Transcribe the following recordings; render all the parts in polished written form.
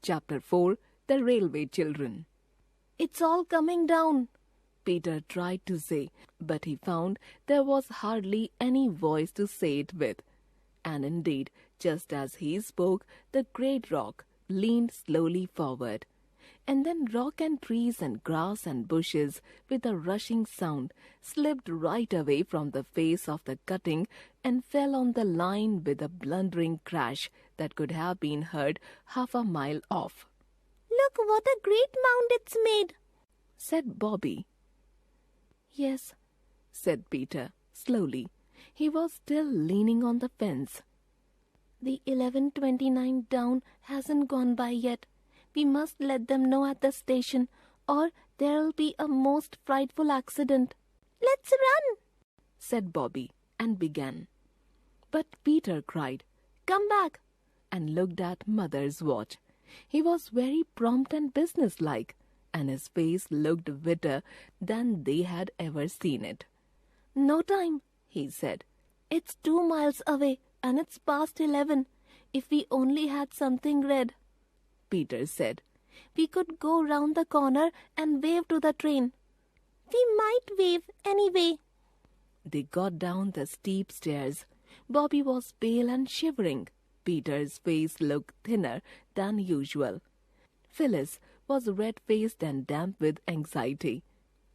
Chapter 4, The Railway Children. "It's all coming down," Peter tried to say, but he found there was hardly any voice to say it with. And indeed, just as he spoke, the great rock leaned slowly forward. And then rock and trees and grass and bushes, with a rushing sound, slipped right away from the face of the cutting and fell on the line with a blundering crash that could have been heard half a mile off. "Look what a great mound it's made," said Bobby. "Yes," said Peter, slowly. He was still leaning on the fence. "The 11:29 down hasn't gone by yet. We must let them know at the station, or there'll be a most frightful accident." "Let's run," said Bobby, and began. But Peter cried, "Come back," and looked at Mother's watch. He was very prompt and businesslike, and his face looked whiter than they had ever seen it. "No time," he said. "It's 2 miles away, and it's past 11. If we only had something red," Peter said, "we could go round the corner and wave to the train." "We might wave anyway." They got down the steep stairs. Bobby was pale and shivering. Peter's face looked thinner than usual. Phyllis was red-faced and damp with anxiety.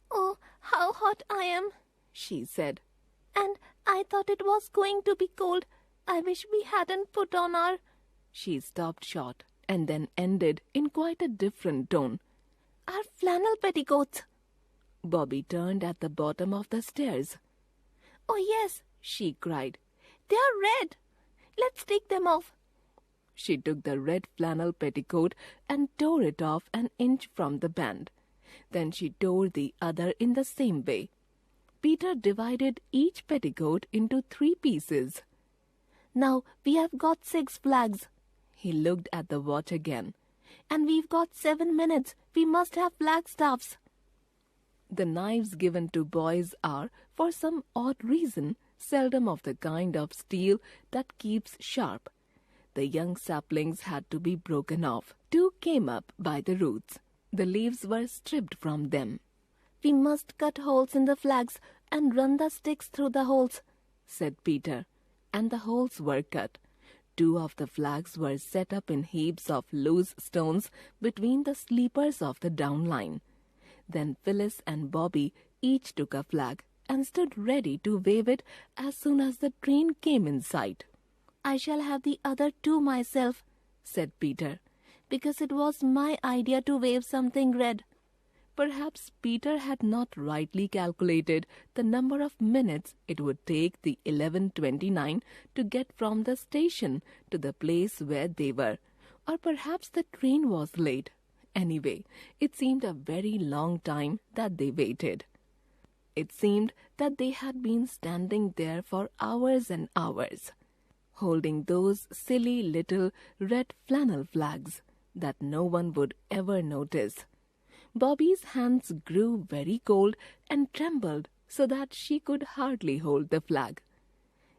"Oh, how hot I am," she said. "And I thought it was going to be cold. I wish we hadn't put on our—" She stopped short and then ended in quite a different tone. "Our flannel petticoats." Bobby turned at the bottom of the stairs. "Oh yes," she cried. "They're red. Let's take them off." She took the red flannel petticoat and tore it off an inch from the band. Then she tore the other in the same way. Peter divided each petticoat into 3 pieces. "Now we have got 6 flags." He looked at the watch again. "And we've got 7 minutes. We must have flagstaffs." The knives given to boys are, for some odd reason, seldom of the kind of steel that keeps sharp. The young saplings had to be broken off. 2 came up by the roots. The leaves were stripped from them. "We must cut holes in the flags and run the sticks through the holes," said Peter. And the holes were cut. 2 of the flags were set up in heaps of loose stones between the sleepers of the down line. Then Phyllis and Bobby each took a flag and stood ready to wave it as soon as the train came in sight. "I shall have the other 2 myself," said Peter, "because it was my idea to wave something red." Perhaps Peter had not rightly calculated the number of minutes it would take the 11:29 to get from the station to the place where they were, or perhaps the train was late. Anyway, it seemed a very long time that they waited. It seemed that they had been standing there for hours and hours, holding those silly little red flannel flags that no one would ever notice. Bobby's hands grew very cold and trembled so that she could hardly hold the flag.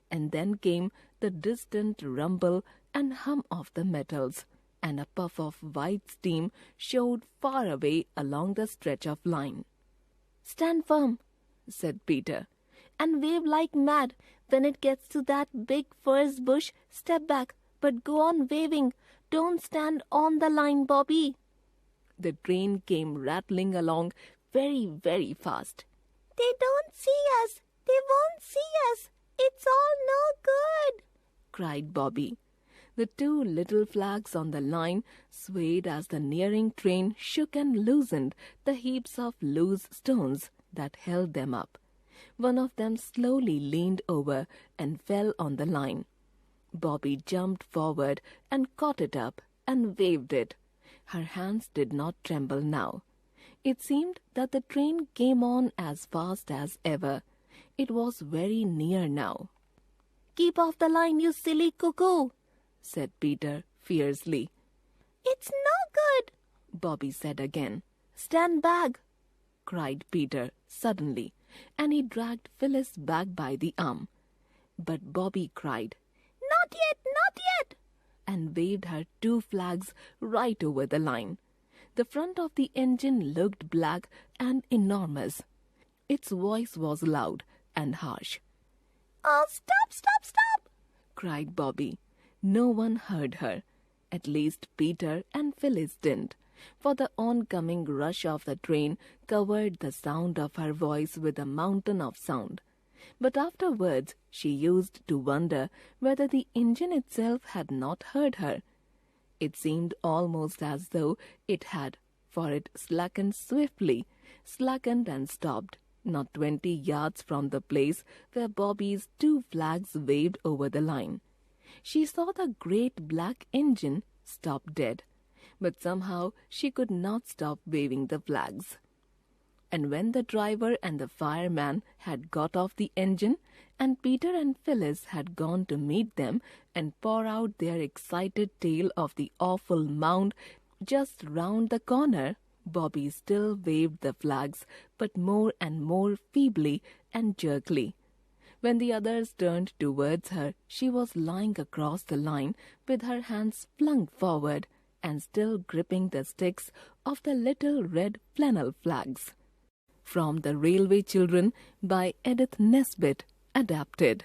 And then came the distant rumble and hum of the metals, and a puff of white steam showed far away along the stretch of line. "Stand firm," said Peter, "and wave like mad. When it gets to that big furze bush, step back, but go on waving. Don't stand on the line, Bobby." The train came rattling along very, very fast. "They don't see us. They won't see us. It's all no good," cried Bobby. The 2 little flags on the line swayed as the nearing train shook and loosened the heaps of loose stones that held them up. One of them slowly leaned over and fell on the line. Bobby jumped forward and caught it up and waved it. Her hands did not tremble now. It seemed that the train came on as fast as ever. It was very near now. "Keep off the line, you silly cuckoo," said Peter fiercely. "It's no good," Bobby said again. "Stand back," cried Peter suddenly, and he dragged Phyllis back by the arm. But Bobby cried, "Not yet, not yet." and waved her 2 flags right over the line. The front of the engine looked black and enormous. Its voice was loud and harsh. "Oh, stop, stop, stop!" cried Bobby. No one heard her. At least Peter and Phyllis didn't, for the oncoming rush of the train covered the sound of her voice with a mountain of sound. But afterwards she used to wonder whether the engine itself had not heard her. It seemed almost as though it had, for it slackened swiftly, slackened and stopped, not 20 yards from the place where Bobby's 2 flags waved over the line. She saw the great black engine stop dead, but somehow she could not stop waving the flags. And when the driver and the fireman had got off the engine, and Peter and Phyllis had gone to meet them and pour out their excited tale of the awful mound just round the corner, Bobby still waved the flags, but more and more feebly and jerkily. When the others turned towards her, she was lying across the line with her hands flung forward and still gripping the sticks of the little red flannel flags. From The Railway Children by Edith Nesbit, adapted.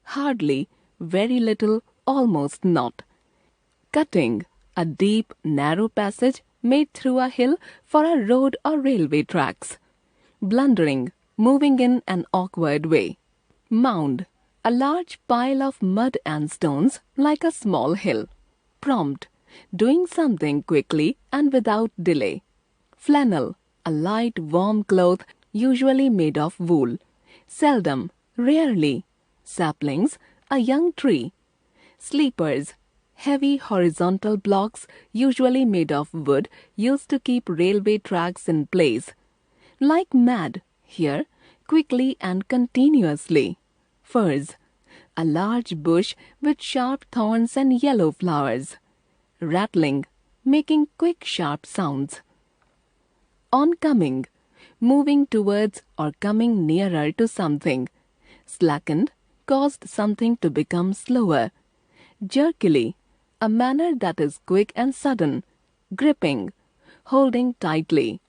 Hardly, very little, almost not. Cutting, a deep, narrow passage made through a hill for a road or railway tracks. Blundering, moving in an awkward way. Mound, a large pile of mud and stones like a small hill. Prompt, doing something quickly and without delay. Flannel, a light, warm cloth usually made of wool. Seldom, rarely. Saplings, a young tree. Sleepers, heavy horizontal blocks usually made of wood used to keep railway tracks in place. Like mad, here, quickly and continuously. Furze, a large bush with sharp thorns and yellow flowers. Rattling, making quick sharp sounds. Oncoming, moving towards or coming nearer to something. Slackened, caused something to become slower. Jerkily, a manner that is quick and sudden. Gripping, holding tightly.